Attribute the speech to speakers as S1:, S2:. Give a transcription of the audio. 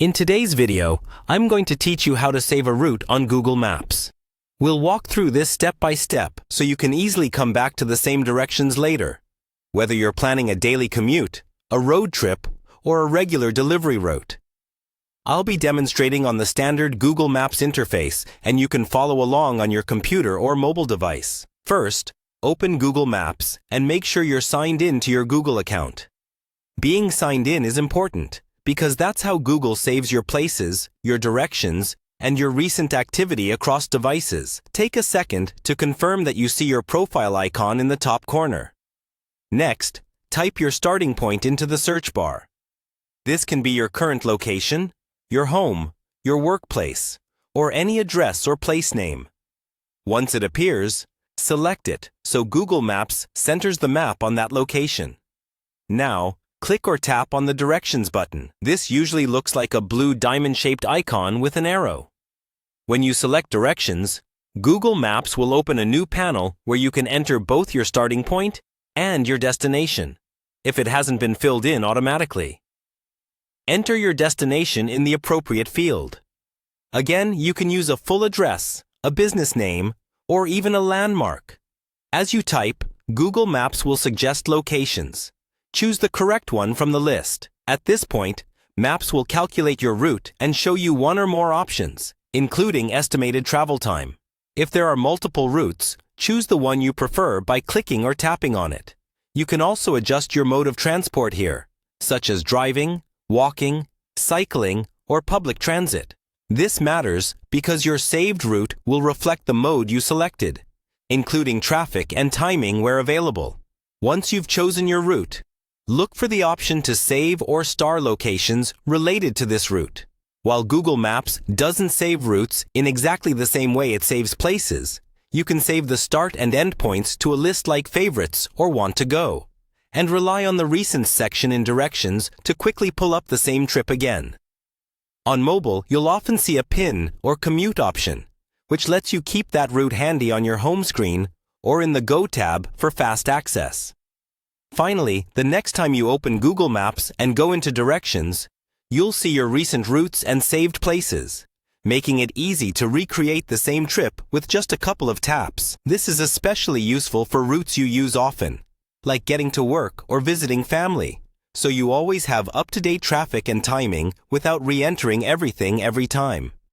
S1: In today's video, I'm going to teach you how to save a route on Google Maps. We'll walk through this step by step so you can easily come back to the same directions later. Whether you're planning a daily commute, a road trip, or a regular delivery route. I'll be demonstrating on the standard Google Maps interface, and you can follow along on your computer or mobile device. First, open Google Maps and make sure you're signed in to your Google account. Being signed in is important, because that's how Google saves your places, your directions, and your recent activity across devices. Take a second to confirm that you see your profile icon in the top corner. Next, type your starting point into the search bar. This can be your current location, your home, your workplace, or any address or place name. Once it appears, select it so Google Maps centers the map on that location. Now, click or tap on the Directions button. This usually looks like a blue diamond-shaped icon with an arrow. When you select Directions, Google Maps will open a new panel where you can enter both your starting point and your destination, if it hasn't been filled in automatically. Enter your destination in the appropriate field. Again, you can use a full address, a business name, or even a landmark. As you type, Google Maps will suggest locations. Choose the correct one from the list. At this point, Maps will calculate your route and show you one or more options, including estimated travel time. If there are multiple routes, choose the one you prefer by clicking or tapping on it. You can also adjust your mode of transport here, such as driving, walking, cycling, or public transit. This matters because your saved route will reflect the mode you selected, including traffic and timing where available. Once you've chosen your route, look for the option to save or star locations related to this route. While Google Maps doesn't save routes in exactly the same way it saves places, you can save the start and end points to a list like Favorites or Want to Go, and rely on the Recent section in Directions to quickly pull up the same trip again. On mobile, you'll often see a pin or commute option, which lets you keep that route handy on your home screen or in the Go tab for fast access. Finally, the next time you open Google Maps and go into Directions, you'll see your recent routes and saved places, making it easy to recreate the same trip with just a couple of taps. This is especially useful for routes you use often, like getting to work or visiting family, so you always have up-to-date traffic and timing without re-entering everything every time.